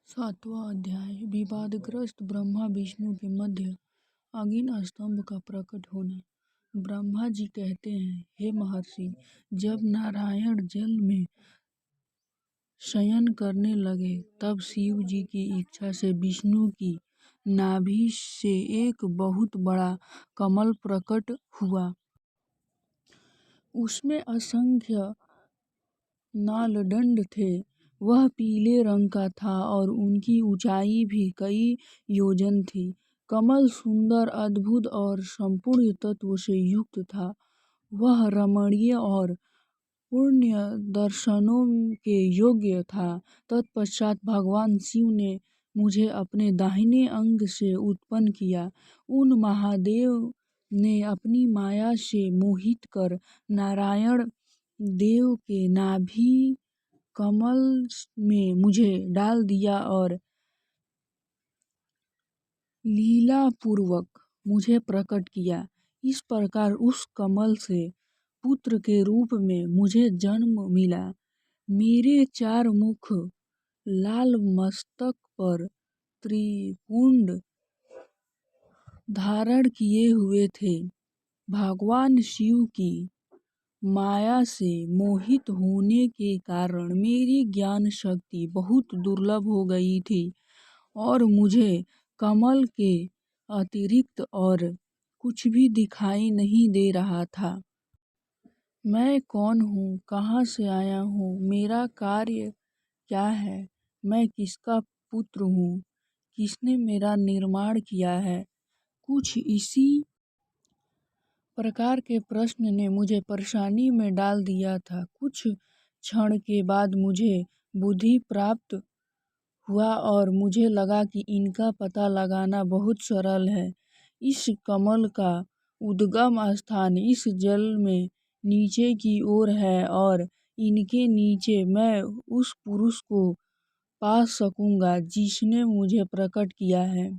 सातवां अध्याय। विवादग्रस्त ब्रह्मा विष्णु के मध्य अग्नि स्तंभ का प्रकट होना। ब्रह्मा जी कहते हैं, हे महर्षि, जब नारायण जल में शयन करने लगे तब शिव जी की इच्छा से विष्णु की नाभि से एक बहुत बड़ा कमल प्रकट हुआ। उसमें असंख्य नालदंड थे। वह पीले रंग का था और उनकी ऊंचाई भी कई योजन थी। कमल सुंदर, अद्भुत और संपूर्ण तत्व से युक्त था। वह रमणीय और पुण्य दर्शनों के योग्य था। तत्पश्चात भगवान शिव ने मुझे अपने दाहिने अंग से उत्पन्न किया। उन महादेव ने अपनी माया से मोहित कर नारायण देव के नाभि कमल में मुझे डाल दिया और लीला पूर्वक मुझे प्रकट किया। इस प्रकार उस कमल से पुत्र के रूप में मुझे जन्म मिला। मेरे 4 मुख लाल मस्तक पर त्रिपुंड धारण किए हुए थे। भगवान शिव की माया से मोहित होने के कारण मेरी ज्ञान शक्ति बहुत दुर्लभ हो गई थी और मुझे कमल के अतिरिक्त और कुछ भी दिखाई नहीं दे रहा था। मैं कौन हूँ, कहाँ से आया हूँ, मेरा कार्य क्या है, मैं किसका पुत्र हूँ, किसने मेरा निर्माण किया है। कुछ इसी प्रकार के प्रश्न ने मुझे परेशानी में डाल दिया था। कुछ क्षण के बाद मुझे बुद्धि प्राप्त हुआ और मुझे लगा कि इनका पता लगाना बहुत सरल है। इस कमल का उद्गम स्थान इस जल में नीचे की ओर है और इनके नीचे मैं उस पुरुष को पा सकूंगा जिसने मुझे प्रकट किया है।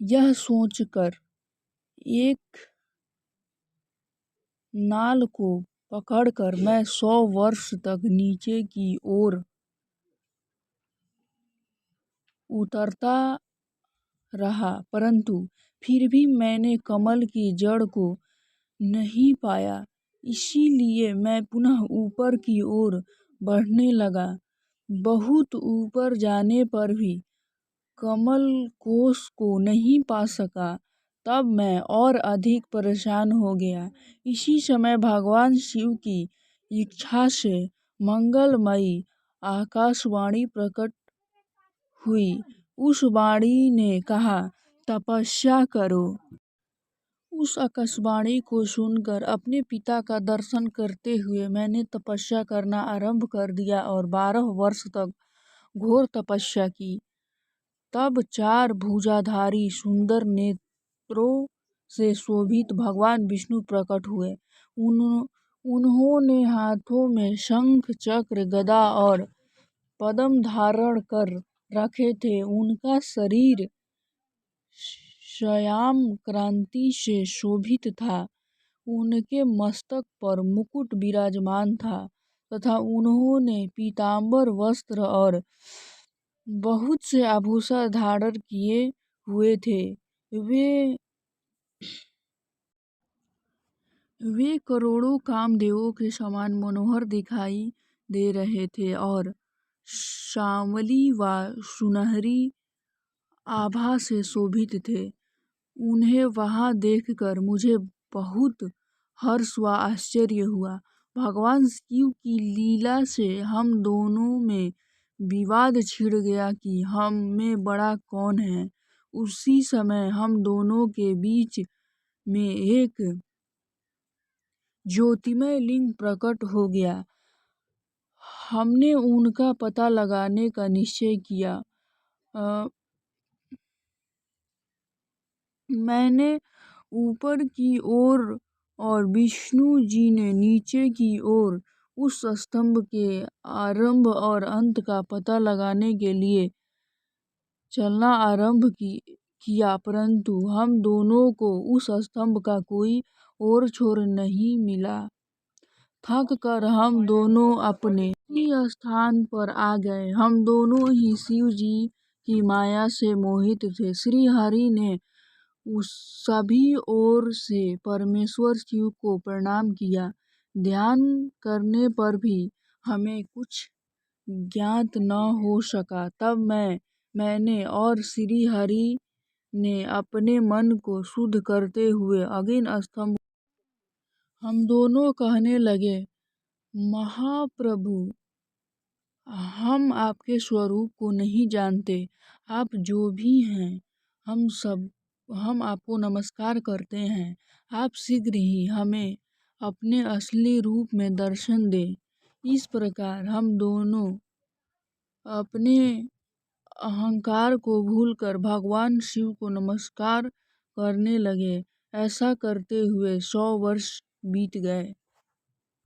यह सोचकर एक नाल को पकड़कर मैं 100 वर्ष तक नीचे की ओर उतरता रहा, परंतु फिर भी मैंने कमल की जड़ को नहीं पाया। इसीलिए मैं पुनः ऊपर की ओर बढ़ने लगा। बहुत ऊपर जाने पर भी कमल कोश को नहीं पा सका। तब मैं और अधिक परेशान हो गया। इसी समय भगवान शिव की इच्छा से मंगलमयी आकाशवाणी प्रकट हुई। उस वाणी ने कहा, तपस्या करो। उस आकाशवाणी को सुनकर अपने पिता का दर्शन करते हुए मैंने तपस्या करना आरंभ कर दिया और 12 वर्ष तक घोर तपस्या की। तब 4 भुजाधारी सुंदर नेत्रों से शोभित भगवान विष्णु प्रकट हुए। उन्होंने हाथों में शंख, चक्र, गदा और पद्म धारण कर रखे थे। उनका शरीर श्याम क्रांति से शोभित था। उनके मस्तक पर मुकुट विराजमान था तथा उन्होंने पीतांबर वस्त्र और बहुत से आभूषण धारण किए हुए थे। वे करोड़ों कामदेवों के समान मनोहर दिखाई दे रहे थे और श्यामली व सुनहरी आभा से शोभित थे। उन्हें वहां देखकर मुझे बहुत हर्ष व आश्चर्य हुआ। भगवान शिव की लीला से हम दोनों में विवाद छिड़ गया कि हम में बड़ा कौन है। उसी समय हम दोनों के बीच में एक ज्योतिमय लिंग प्रकट हो गया। हमने उनका पता लगाने का निश्चय किया। मैंने ऊपर की ओर और विष्णु जी ने नीचे की ओर उस स्तंभ के आरंभ और अंत का पता लगाने के लिए चलना आरंभ किया, परंतु हम दोनों को उस स्तंभ का कोई और छोर नहीं मिला। थक कर हम दोनों अपने ही स्थान पर आ गए। हम दोनों ही शिव जी की माया से मोहित थे। श्री हरि ने उस सभी ओर से परमेश्वर शिव को प्रणाम किया। ध्यान करने पर भी हमें कुछ ज्ञात न हो सका। तब मैंने और श्री हरि ने अपने मन को शुद्ध करते हुए अग्नि स्तंभ। हम दोनों कहने लगे, महाप्रभु, हम आपके स्वरूप को नहीं जानते। आप जो भी हैं, हम आपको नमस्कार करते हैं। आप शीघ्र ही हमें अपने असली रूप में दर्शन दें। इस प्रकार हम दोनों अपने अहंकार को भूलकर भगवान शिव को नमस्कार करने लगे। ऐसा करते हुए 100 वर्ष बीत गए।